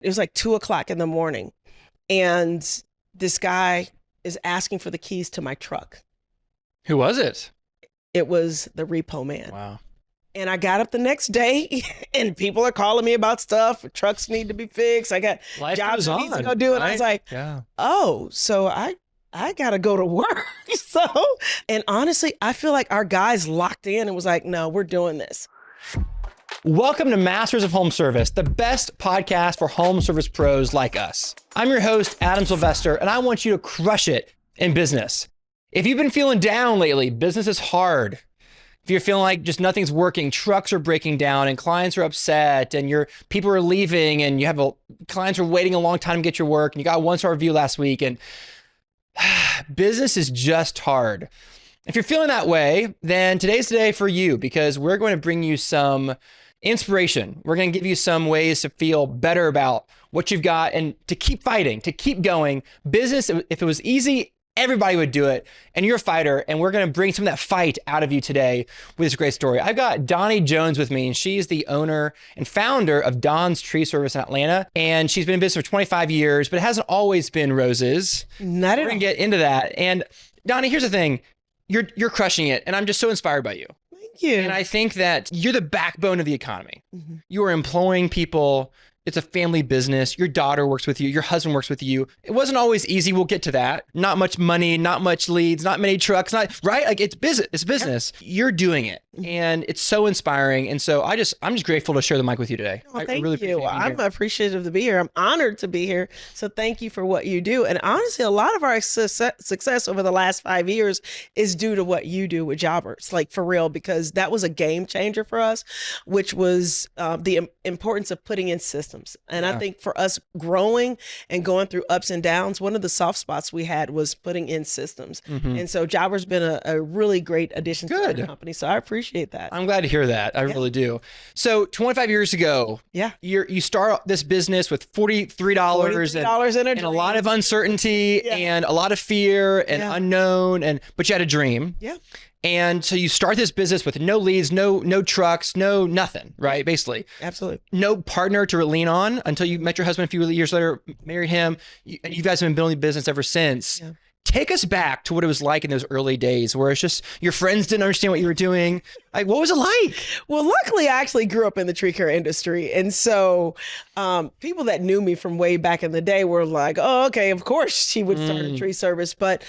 It was like 2 o'clock in the morning. And this guy is asking for the keys to my truck. Who was it? It was the repo man. Wow. And I got up the next day and people are calling me about stuff. Trucks need to be fixed. I got Life jobs goes I need to on, go do. And I was right? like, Yeah. oh, so I got to go to work. So, and honestly, I feel like our guys locked in and was like, no, we're doing this. Welcome to Masters of Home Service, the best podcast for home service pros like us. I'm your host, Adam Sylvester, and I want you to crush it in business. If you've been feeling down lately, business is hard. If you're feeling like just nothing's working, trucks are breaking down and clients are upset and your people are leaving and you have clients are waiting a long time to get your work and you got a 1-star review last week and business is just hard. If you're feeling that way, then today's the day for you because we're going to bring you some inspiration. We're going to give you some ways to feel better about what you've got and to keep fighting, to keep going. Business, if it was easy, everybody would do it. And you're a fighter. And we're going to bring some of that fight out of you today with this great story. I've got Doni Jones with me, and she's the owner and founder of Don's Tree Service in Atlanta. And she's been in business for 25 years, but it hasn't always been roses. Not We're at going all. to get into that. And Doni, here's the thing. You're crushing it. And I'm just so inspired by you. Thank you. And I think that you're the backbone of the economy. Mm-hmm. You are employing people. It's a family business. Your daughter works with you. Your husband works with you. It wasn't always easy. We'll get to that. Not much money, not much leads, not many trucks, not right. Like it's business. It's business. You're doing it, and it's so inspiring. And so I'm just grateful to share the mic with you today. Oh, I thank really appreciate you. being I'm here. appreciative to be here. I'm honored to be here. So thank you for what you do. And honestly, a lot of our success over the last 5 years is due to what you do with Jobbers, like for real, because that was a game changer for us, which was the importance of putting in systems. And I Yeah. think for us growing and going through ups and downs, one of the soft spots we had was putting in systems. Mhm. And so Jobbers been a really great addition to Good. our company. So I appreciate that. I'm glad to hear that. I Yeah. really do. So 25 years ago, Yeah. you start this business with $43 $43 in a and a lot of uncertainty Yeah. and a lot of fear and Yeah. unknown, but you had a dream. Yeah. And so you start this business with no leads, no trucks, no nothing, right? Basically, Absolutely. no partner to lean on until you met your husband a few years later, married him. You guys have been building business ever since. Yeah. Take us back to what it was like in those early days where it's just your friends didn't understand what you were doing. Like, what was it like? Well, luckily, I actually grew up in the tree care industry. And so people that knew me from way back in the day were like, oh, okay, of course she would start a tree service. But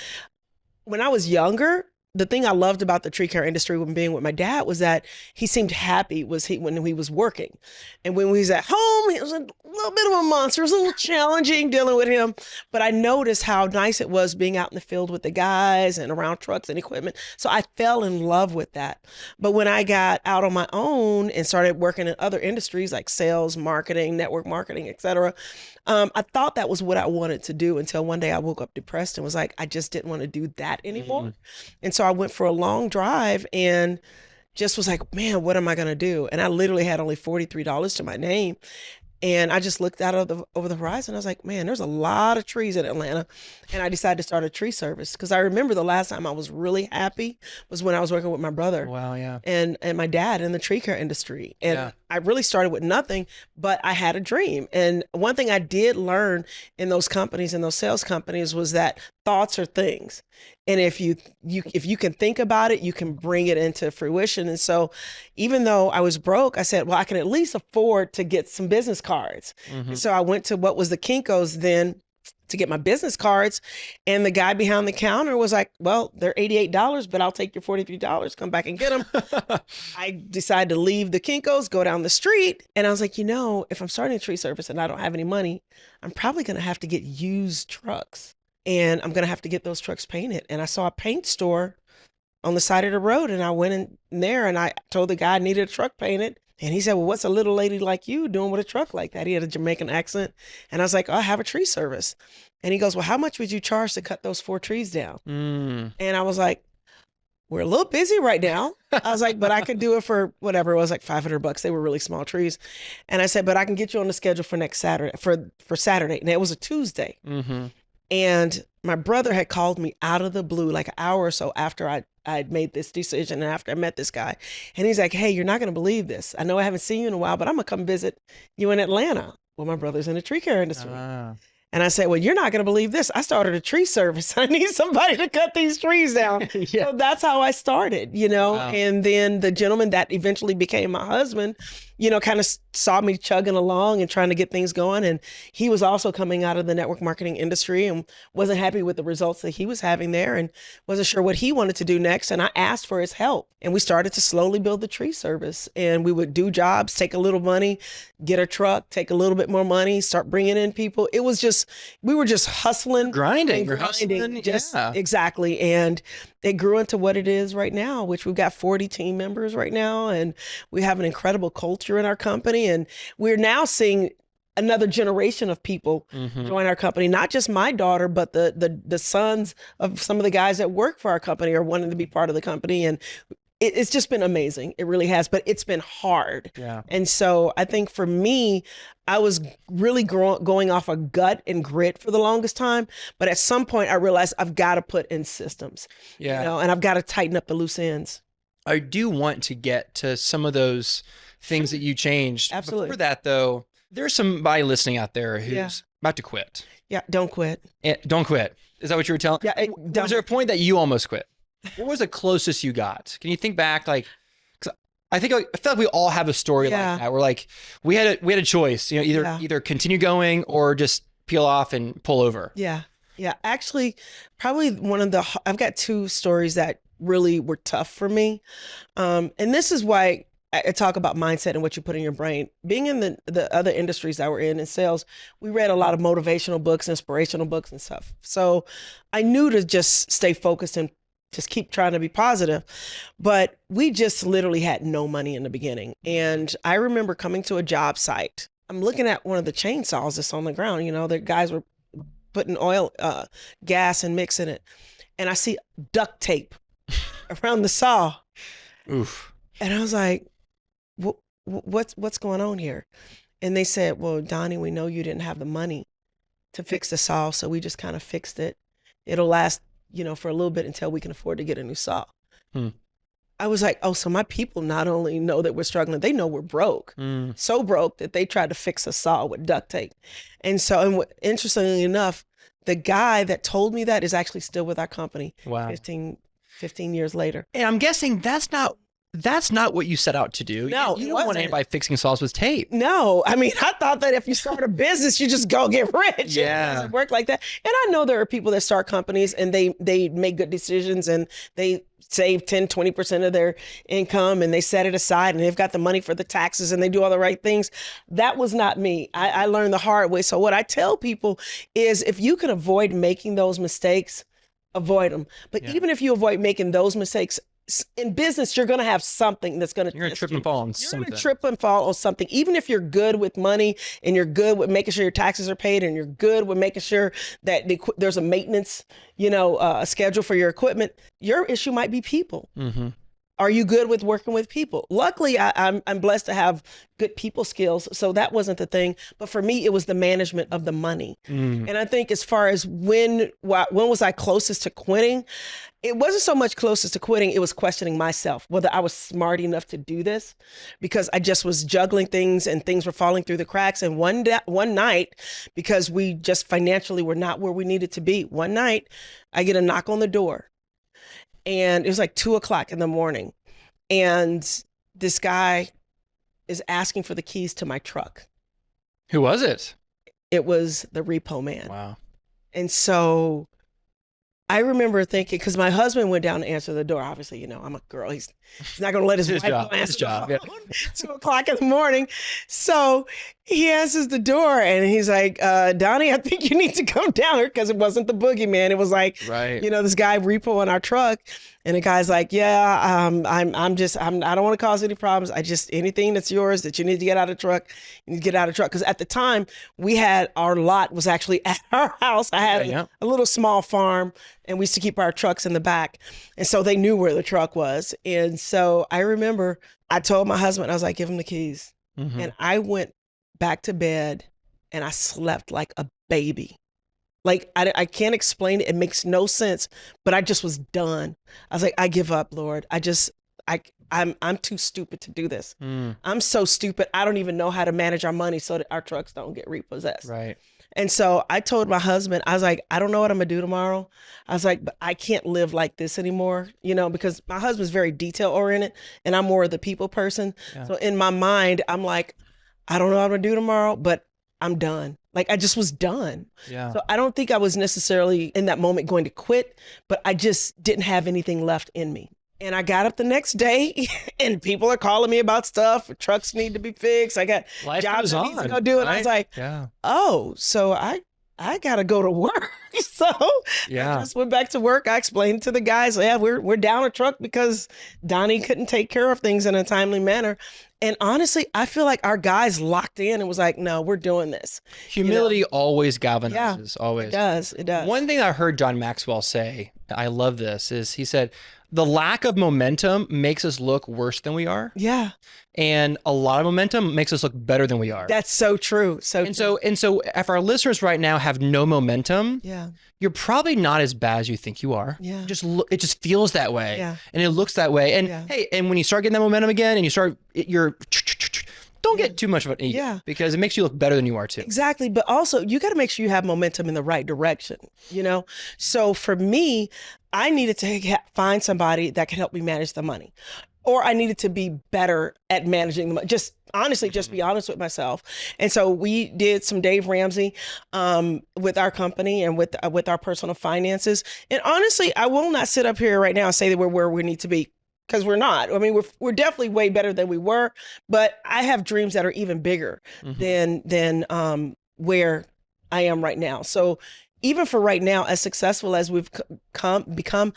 when I was younger, the thing I loved about the tree care industry when being with my dad was that he seemed happy when he was working. And when he was at home, he was a little bit of a monster. It was a little challenging dealing with him. But I noticed how nice it was being out in the field with the guys and around trucks and equipment. So I fell in love with that. But when I got out on my own and started working in other industries like sales, marketing, network marketing, et cetera, I thought that was what I wanted to do until one day I woke up depressed and was like, I just didn't want to do that anymore. And so I went for a long drive and just was like, man, what am I going to do? And I literally had only $43 to my name. And I just looked out over the horizon. I was like, man, there's a lot of trees in Atlanta. And I decided to start a tree service because I remember the last time I was really happy was when I was working with my brother Wow, yeah. and my dad in the tree care industry. And Yeah. I really started with nothing, but I had a dream. And one thing I did learn in those companies, in those sales companies, was that thoughts are things. And if you can think about it, you can bring it into fruition. And so even though I was broke, I said, well, I can at least afford to get some business cards. And so I went to what was the Kinko's then to get my business cards. And the guy behind the counter was like, well, they're $88, but I'll take your $43. Come back and get them. I decided to leave the Kinko's, go down the street. And I was like, if I'm starting a tree service and I don't have any money, I'm probably going to have to get used trucks. And I'm going to have to get those trucks painted. And I saw a paint store on the side of the road. And I went in there and I told the guy I needed a truck painted. And he said, well, what's a little lady like you doing with a truck like that? He had a Jamaican accent. And I was like, oh, I have a tree service. And he goes, well, how much would you charge to cut those 4 trees down? Mm. And I was like, we're a little busy right now. I was like, but I could do it for whatever. It was like $500. They were really small trees. And I said, but I can get you on the schedule for next Saturday, for Saturday. And it was a Tuesday. Mm-hmm. And my brother had called me out of the blue, like an hour or so after I'd made this decision and after I met this guy. And he's like, hey, you're not going to believe this. I know I haven't seen you in a while, but I'm going to come visit you in Atlanta. Well, my brother's in the tree care industry. Ah. And I said, well, you're not going to believe this. I started a tree service. I need somebody to cut these trees down. Yeah. So that's how I started, Wow. And then the gentleman that eventually became my husband, kind of saw me chugging along and trying to get things going. And he was also coming out of the network marketing industry and wasn't happy with the results that he was having there and wasn't sure what he wanted to do next. And I asked for his help. And we started to slowly build the tree service. And we would do jobs, take a little money, get a truck, take a little bit more money, start bringing in people. It was just, we were just hustling. Grinding. You're hustling. Just, yeah. Exactly. And it grew into what it is right now, which we've got 40 team members right now. And we have an incredible culture in our company. And we're now seeing another generation of people join our company, not just my daughter, but the sons of some of the guys that work for our company are wanting to be part of the company. And it's just been amazing. It really has, but it's been hard. Yeah. And so I think for me, I was really going off of gut and grit for the longest time. But at some point I realized I've got to put in systems, and I've got to tighten up the loose ends. I do want to get to some of those things that you changed. Absolutely. Before that though, there's somebody listening out there who's about to quit. Yeah. Don't quit. Don't quit. Is that what you were telling? Yeah. Was there a point that you almost quit? What was the closest you got? Can you think back? Like, 'cause I feel like we all have a story like that. We're like, we had a choice, either continue going or just peel off and pull over. Yeah. Yeah. Actually, probably I've got two stories that really were tough for me. And this is why I talk about mindset and what you put in your brain. Being in the other industries that we're in sales, we read a lot of motivational books, inspirational books and stuff. So I knew to just stay focused and just keep trying to be positive. But we just literally had no money in the beginning. And I remember coming to a job site. I'm looking at one of the chainsaws that's on the ground. The guys were putting oil, gas and mixing it. And I see duct tape around the saw. Oof. And I was like, what's going on here? And they said, well, Doni, we know you didn't have the money to fix the saw. So we just kind of fixed it. It'll last for a little bit until we can afford to get a new saw. I was like, oh, so my people not only know that we're struggling, they know we're broke. So broke that they tried to fix a saw with duct tape. And so, interestingly enough, the guy that told me that is actually still with our company. Wow. 15 years later. And I'm guessing that's not what you set out to do. No, you don't want anybody fixing saws with tape. No, I mean, I thought that if you start a business, you just go get rich. Yeah. It doesn't work like that. And I know there are people that start companies and they make good decisions and they save 10, 20% of their income and they set it aside and they've got the money for the taxes and they do all the right things. That was not me. I learned the hard way. So what I tell people is if you can avoid making those mistakes, avoid them. But even if you avoid making those mistakes, in business, you're going to have something that's going to trip and fall on something. something. You're going to trip and fall on something. Even if you're good with money and you're good with making sure your taxes are paid and you're good with making sure that there's a maintenance, a schedule for your equipment, your issue might be people. Are you good with working with people? Luckily, I'm blessed to have good people skills, so that wasn't the thing. But for me, it was the management of the money. And I think as far as when was I closest to quitting, it wasn't so much closest to quitting. It was questioning myself, whether I was smart enough to do this, because I just was juggling things and things were falling through the cracks. And one night, because we just financially were not where we needed to be, one night I get a knock on the door. And it was like 2:00 in the morning. And this guy is asking for the keys to my truck. Who was it? It was the repo man. Wow. And so I remember thinking, because my husband went down to answer the door. Obviously, I'm a girl. He's not going to let his wife go answer the phone. 2:00 in the morning. So he answers the door and he's like, Doni, I think you need to come down here, because it wasn't the boogeyman. It was like, this guy repo in our truck. And the guy's like, yeah, I don't want to cause any problems. Anything that's yours that you need to get out of the truck, you need to get out of the truck. Because at the time our lot was actually at our house. I had a little small farm and we used to keep our trucks in the back. And so they knew where the truck was. And so I remember I told my husband, I was like, give him the keys. And I went back to bed and I slept like a baby. Like, I can't explain it. It makes no sense, but I just was done. I was like, I give up, Lord. I'm too stupid to do this. I'm so stupid. I don't even know how to manage our money so that our trucks don't get repossessed. Right. And so I told my husband, I was like, I don't know what I'm gonna do tomorrow. I was like, but I can't live like this anymore, because my husband's very detail oriented and I'm more of the people person. Yeah. So in my mind, I'm like, I don't know what I'm gonna do tomorrow, but I'm done. Like I just was done. Yeah. So I don't think I was necessarily in that moment going to quit, but I just didn't have anything left in me. And I got up the next day and people are calling me about stuff. Trucks need to be fixed. I got Life jobs goes I need to on, go do. And I was like, yeah. oh, so I got to go to work. So Yeah. I just went back to work. I explained to the guys, yeah, we're down a truck because Doni couldn't take care of things in a timely manner. And honestly, I feel like our guys locked in and was like, no, we're doing this. Humility always galvanizes, Yeah, always. It does. One thing I heard John Maxwell say, I love this, is he said, the lack of momentum makes us look worse than we are. Yeah. And a lot of momentum makes us look better than we are. That's so true. And so if our listeners right now have no momentum, yeah, you're probably not as bad as you think you are. Yeah. It just feels that way. Yeah. And it looks that way. And Yeah. hey, and when you start getting that momentum again and don't get too much of it. Yeah. Because it makes you look better than you are too. Exactly. But also you got to make sure you have momentum in the right direction, So for me, I needed to find somebody that could help me manage the money, or I needed to be better at managing the money. Just honestly, just be honest with myself. And so we did some Dave Ramsey with our company and with our personal finances. And honestly, I will not sit up here right now and say that we're where we need to be, because we're not. I mean, we're definitely way better than we were, but I have dreams that are even bigger than where I am right now. So even for right now, as successful as we've become,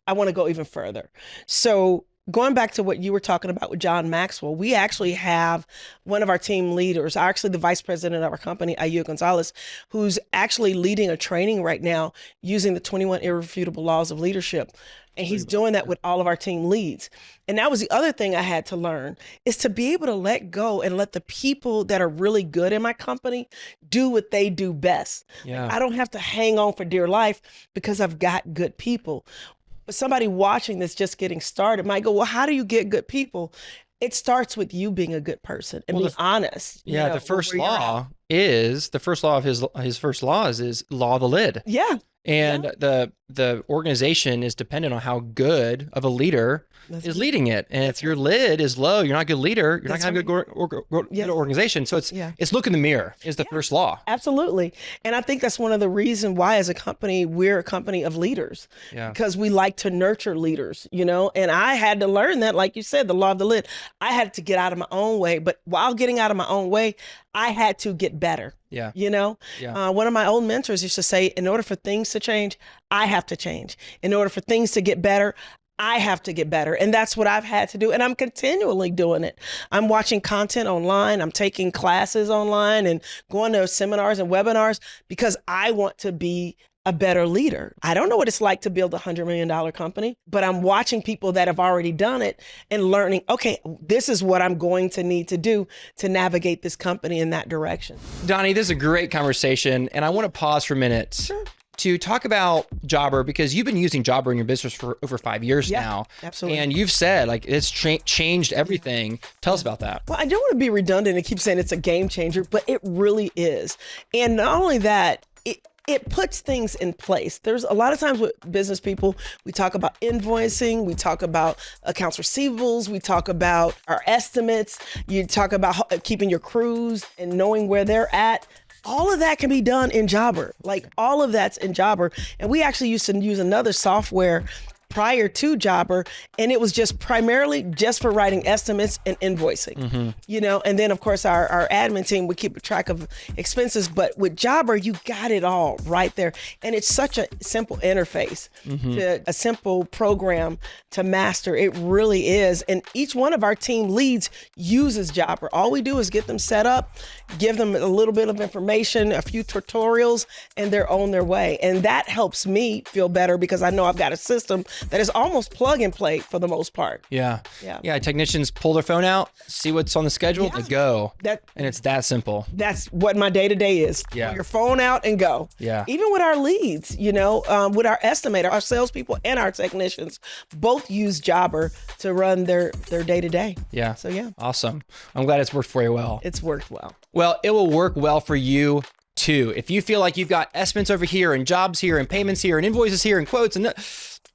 I want to go even further. So going back to what you were talking about with John Maxwell, we actually have one of our team leaders, actually the vice president of our company, Ayu Gonzalez, who's actually leading a training right now using the 21 irrefutable laws of leadership. And he's doing that with all of our team leads. And that was the other thing I had to learn, is to be able to let go and let the people that are really good in my company do what they do best. Yeah. Like, I don't have to hang on for dear life because I've got good people. But somebody watching this just getting started might go, well, how do you get good people? It starts with you being a good person and being honest. Yeah. The first law of his first law is law of the lid. Yeah. And the organization is dependent on how good of a leader is leading it. And if your lid is low, you're not a good leader, you're not going to have a good organization. So it's look in the mirror is the first law. Absolutely. And I think that's one of the reasons why as a company, we're a company of leaders. Yeah. Because we like to nurture leaders, and I had to learn that, like you said, the law of the lid. I had to get out of my own way, but while getting out of my own way, I had to get better. Yeah. One of my old mentors used to say, in order for things to change, I have to change. In order for things to get better, I have to get better. And that's what I've had to do. And I'm continually doing it. I'm watching content online. I'm taking classes online and going to seminars and webinars because I want to be a better leader. I don't know what it's like to build a $100 million company, but I'm watching people that have already done it and learning, okay, this is what I'm going to need to do to navigate this company in that direction. Doni, this is a great conversation. And I want to pause for a minute to talk about Jobber, because you've been using Jobber in your business for over 5 years now. Absolutely. And you've said like it's changed everything. Tell us about that. Well, I don't want to be redundant and keep saying it's a game changer, but it really is. And not only that, it puts things in place. There's a lot of times with business people, we talk about invoicing, we talk about accounts receivables, we talk about our estimates, you talk about keeping your crews and knowing where they're at. All of that can be done in Jobber. Like all of that's in Jobber. And we actually used to use another software prior to Jobber, and it was just primarily just for writing estimates and invoicing, and then of course our admin team would keep track of expenses, but with Jobber, you got it all right there. And it's such a simple interface, to a simple program to master. It really is. And each one of our team leads uses Jobber. All we do is get them set up, give them a little bit of information, a few tutorials, and they're on their way. And that helps me feel better because I know I've got a system that is almost plug and play for the most part. Yeah. Yeah. Yeah. Technicians pull their phone out, see what's on the schedule, they go. And it's that simple. That's what my day-to-day is. Yeah. Pull your phone out and go. Yeah. Even with our leads, with our estimator, our salespeople and our technicians both use Jobber to run their day-to-day. Yeah. So yeah. Awesome. I'm glad it's worked for you well. It's worked well. Well, it will work well for you too. If you feel like you've got estimates over here and jobs here and payments here and invoices here and quotes and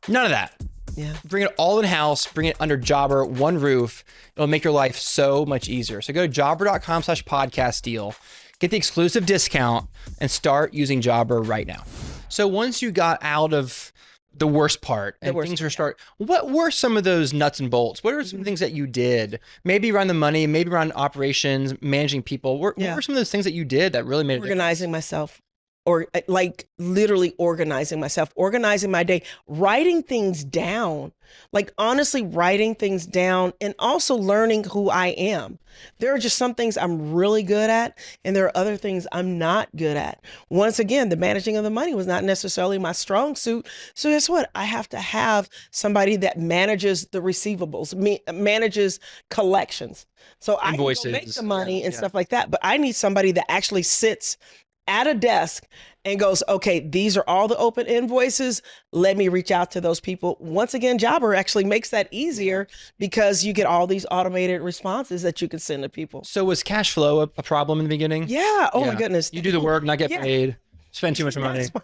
none of that. Yeah. Bring it all in-house, bring it under Jobber, one roof. It'll make your life so much easier. So go to jobber.com/podcast deal, get the exclusive discount and start using Jobber right now. So once you got out of the worst part and what were some of those nuts and bolts? What are some things that you did? Maybe around the money, maybe around operations, managing people. What were some of those things that you did that really made organizing myself? Or like literally organizing myself, organizing my day, writing things down, like honestly writing things down and also learning who I am. There are just some things I'm really good at and there are other things I'm not good at. Once again, the managing of the money was not necessarily my strong suit. So guess what? I have to have somebody that manages the receivables, manages collections. So Invoices. I can go make the money and stuff like that, but I need somebody that actually sits at a desk and goes, okay, these are all the open invoices. Let me reach out to those people. Once again, Jobber actually makes that easier because you get all these automated responses that you can send to people. So was cash flow a problem in the beginning? Yeah. Oh my goodness. You do the work, not get paid, spend too much money. Well,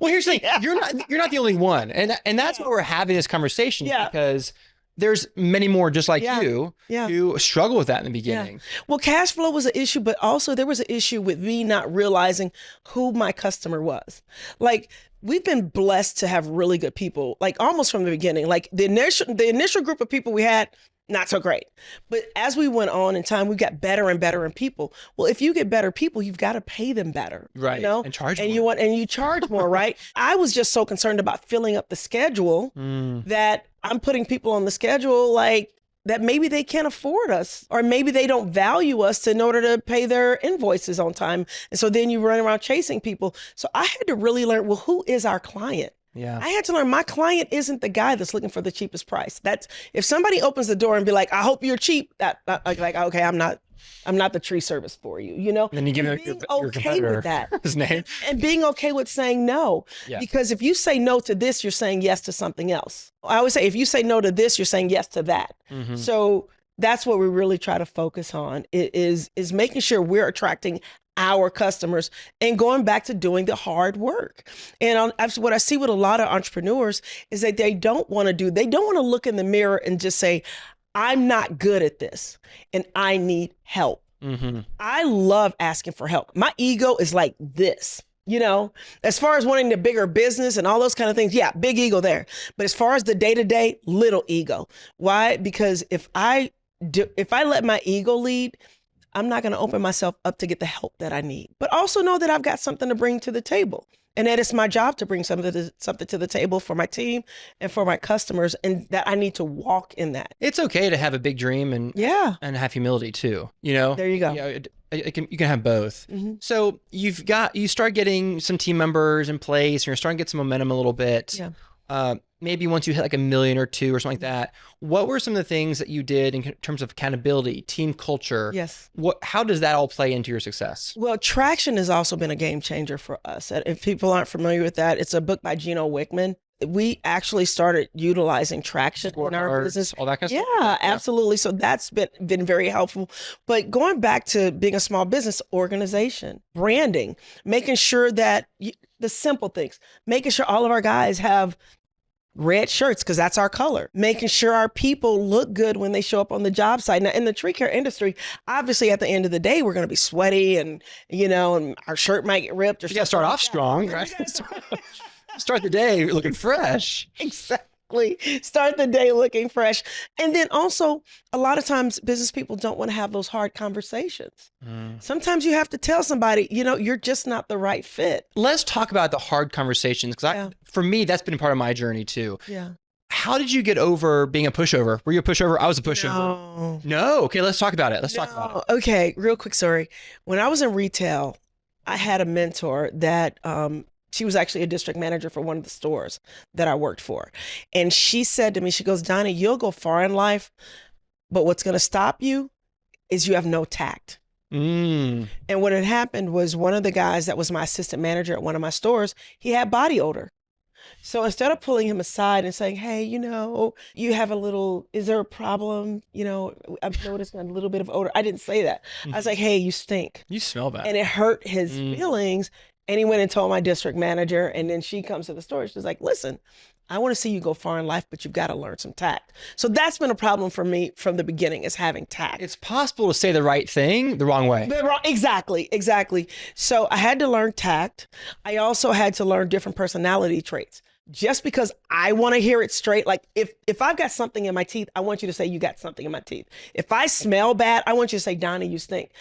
here's the thing. You're not the only one. And that's why we're having this conversation because there's many more just like you who struggle with that in the beginning. Well, cash flow was an issue, but also there was an issue with me not realizing who my customer was. Like we've been blessed to have really good people, like almost from the beginning. Like the initial group of people we had, not so great. But as we went on in time, we got better and better in people. Well, if you get better people, you've got to pay them better. Right. And charge more. You charge more, right? I was just so concerned about filling up the schedule that I'm putting people on the schedule like that maybe they can't afford us or maybe they don't value us in order to pay their invoices on time. And so then you run around chasing people. So I had to really learn, well, who is our client? Yeah. I had to learn my client isn't the guy that's looking for the cheapest price. That's if somebody opens the door and be like, I hope you're cheap. Like, okay, I'm not the tree service for you, And then you give and your okay with that. His name. And being okay with saying no. Yeah. Because if you say no to this, you're saying yes to something else. I always say, if you say no to this, you're saying yes to that. Mm-hmm. So that's what we really try to focus on is making sure we're attracting our customers and going back to doing the hard work. And what I see with a lot of entrepreneurs is that they don't want to look in the mirror and just say, I'm not good at this and I need help. Mm-hmm. I love asking for help. My ego is like this, as far as wanting the bigger business and all those kind of things. Yeah, big ego there. But as far as the day-to-day, little ego. Why? Because if I let my ego lead, I'm not going to open myself up to get the help that I need, but also know that I've got something to bring to the table and that it's my job to bring something to the table for my team and for my customers and that I need to walk in that. It's okay to have a big dream and have humility too, There you go. You can have both. Mm-hmm. So you start getting some team members in place and you're starting to get some momentum a little bit. Yeah. Maybe once you hit like 1 million or 2 or something like that, what were some of the things that you did in terms of accountability, team culture? Yes. How does that all play into your success? Well, Traction has also been a game changer for us. If people aren't familiar with that, it's a book by Gino Wickman. We actually started utilizing Traction in our business. All that kind of stuff? Yeah, absolutely. So that's been very helpful. But going back to being a small business, organization, branding, making sure that the simple things, making sure all of our guys have red shirts because that's our color, making sure our people look good when they show up on the job site. Now in the tree care industry, obviously at the end of the day, we're going to be sweaty and, and our shirt might get ripped. You got to start off strong, right? Start the day looking fresh. Exactly. Start the day looking fresh. And then also a lot of times business people don't want to have those hard conversations. Sometimes you have to tell somebody, you're just not the right fit. Let's talk about the hard conversations because for me, that's been part of my journey too. Yeah. How did you get over being a pushover? Were you a pushover? I was a pushover. No. Okay, let's talk about it. Talk about it. Okay, real quick story. When I was in retail, I had a mentor that She was actually a district manager for one of the stores that I worked for. And she said to me, she goes, Donnie, you'll go far in life, but what's going to stop you is you have no tact. And what had happened was one of the guys that was my assistant manager at one of my stores, he had body odor. So instead of pulling him aside and saying, hey, you have is there a problem? I've noticed a little bit of odor. I didn't say that. I was like, hey, you stink. You smell bad. And it hurt his feelings. And he went and told my district manager. And then she comes to the store. She's like, listen, I want to see you go far in life, but you've got to learn some tact. So that's been a problem for me from the beginning, is having tact. It's possible to say the right thing the wrong way. Exactly. So I had to learn tact. I also had to learn different personality traits. Just because I want to hear it straight, like if I've got something in my teeth, I want you to say you got something in my teeth. If I smell bad, I want you to say, Donnie, you stink.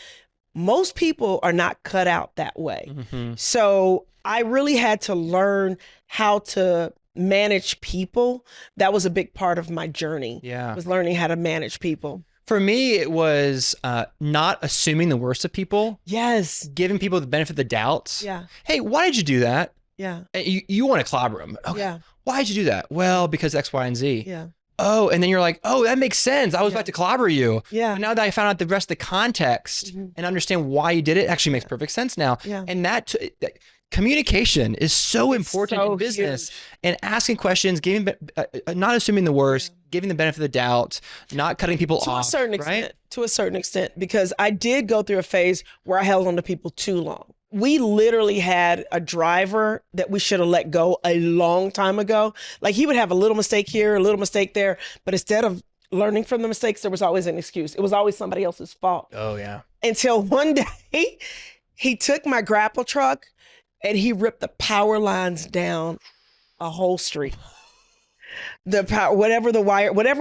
Most people are not cut out that way. So I really had to learn how to manage people. That was a big part of my journey. Was learning how to manage people. For me, it was not assuming the worst of people. Yes. Giving people the benefit of the doubt. Yeah. Hey, why did you do that? Yeah. You want to clobber them. Okay. Yeah. Why did you do that? Well, because X, Y, and Z. Yeah. Oh, and then you're like, oh, that makes sense. I was about to clobber you. Yeah. But now that I found out the rest of the context and understand why you did it, actually makes perfect sense now. Yeah. And that communication is so important in business. Huge. And asking questions, not assuming the worst, giving the benefit of the doubt, not cutting people off. To a certain extent, because I did go through a phase where I held on to people too long. We literally had a driver that we should have let go a long time ago. Like, he would have a little mistake here, a little mistake there, but instead of learning from the mistakes, there was always an excuse. It was always somebody else's fault. Oh, yeah. Until one day he took my grapple truck and he ripped the power lines down a whole street. Whatever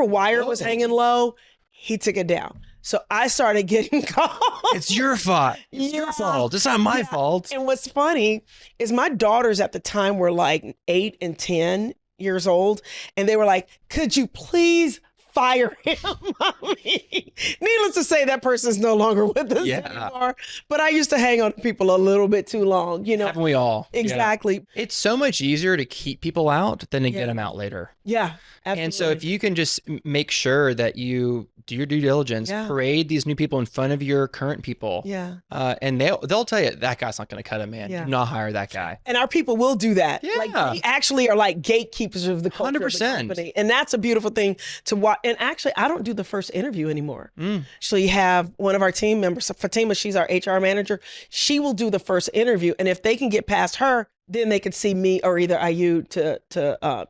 wire was hanging low, he took it down. So I started getting called. It's your fault. It's your fault. It's not my fault. And what's funny is my daughters at the time were like 8 and 10 years old. And they were like, could you please fire him, Mommy? Needless to say, that person's no longer with us anymore. But I used to hang on to people a little bit too long, Haven't we all? Exactly. Yeah. It's so much easier to keep people out than to get them out later. Yeah, absolutely. And so if you can just make sure that you do your due diligence, parade these new people in front of your current people. Yeah. And they'll tell you, that guy's not going to cut him, man. Do not hire that guy. And our people will do that. Yeah. Like, they actually are like gatekeepers of the culture 100%. Of the company. And that's a beautiful thing to watch. And actually, I don't do the first interview anymore. Actually, have one of our team members, Fatima, she's our HR manager. She will do the first interview. And if they can get past her, then they could see me or either IU to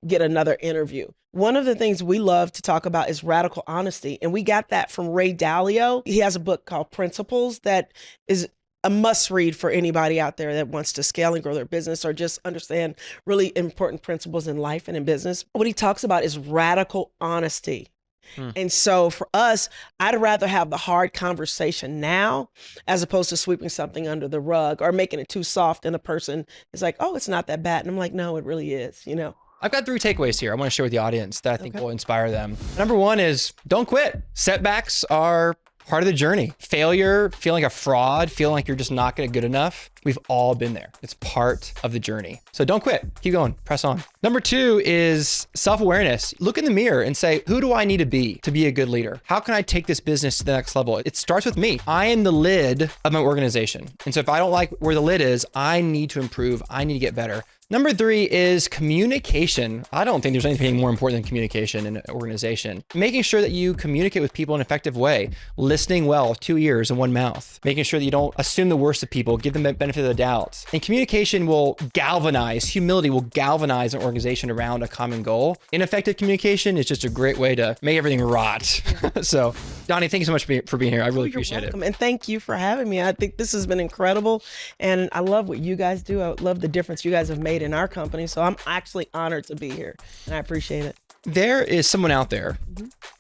get another interview. One of the things we love to talk about is radical honesty. And we got that from Ray Dalio. He has a book called Principles that is a must read for anybody out there that wants to scale and grow their business or just understand really important principles in life and in business. What he talks about is radical honesty. And so for us, I'd rather have the hard conversation now as opposed to sweeping something under the rug or making it too soft and the person is like, oh, it's not that bad. And I'm like, no, it really is, I've got 3 takeaways here I want to share with the audience that I think will inspire them. Number 1 is don't quit. Setbacks are part of the journey. Failure, feeling like a fraud, feeling like you're just not good enough. We've all been there. It's part of the journey. So don't quit. Keep going. Press on. Number 2 is self-awareness. Look in the mirror and say, who do I need to be a good leader? How can I take this business to the next level? It starts with me. I am the lid of my organization. And so if I don't like where the lid is, I need to improve. I need to get better. Number 3 is communication. I don't think there's anything more important than communication in an organization. Making sure that you communicate with people in an effective way, listening well with 2 ears and 1 mouth, making sure that you don't assume the worst of people, give them the benefit of the doubt. And communication will galvanize, humility will galvanize an organization around a common goal. Ineffective communication is just a great way to make everything rot. So, Doni, thank you so much for being here. I really appreciate it. And thank you for having me. I think this has been incredible. And I love what you guys do. I love the difference you guys have made in our company. So I'm actually honored to be here and I appreciate it. There is someone out there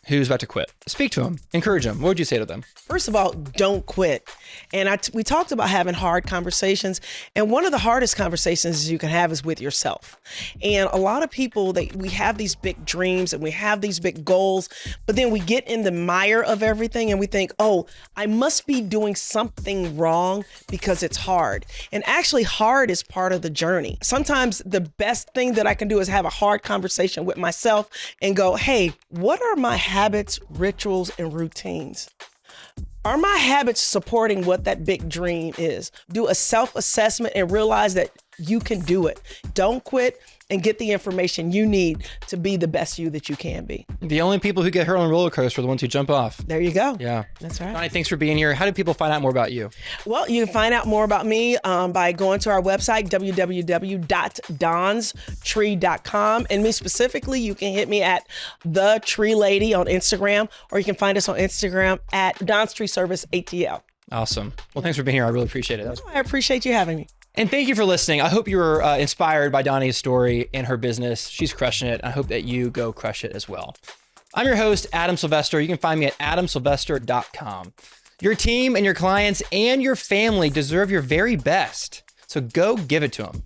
who's about to quit. Speak to them, encourage them. What would you say to them? First of all, don't quit. And we talked about having hard conversations. And one of the hardest conversations you can have is with yourself. And a lot of people, we have these big dreams and we have these big goals, but then we get in the mire of everything and we think, oh, I must be doing something wrong because it's hard. And actually, hard is part of the journey. Sometimes the best thing that I can do is have a hard conversation with myself and go, hey, what are my habits, rituals, and routines? Are my habits supporting what that big dream is? Do a self-assessment and realize that you can do it. Don't quit and get the information you need to be the best you that you can be. The only people who get hurt on a roller coaster are the ones who jump off. There you go. Yeah. That's right. Doni, thanks for being here. How do people find out more about you? Well, you can find out more about me by going to our website, www.donstree.com. And me specifically, you can hit me at The Tree Lady on Instagram, or you can find us on Instagram at Don's Tree Service ATL. Awesome. Well, thanks for being here. I really appreciate it. I appreciate you having me. And thank you for listening. I hope you were inspired by Doni's story and her business. She's crushing it. I hope that you go crush it as well. I'm your host, Adam Sylvester. You can find me at adamsylvester.com. Your team and your clients and your family deserve your very best. So go give it to them.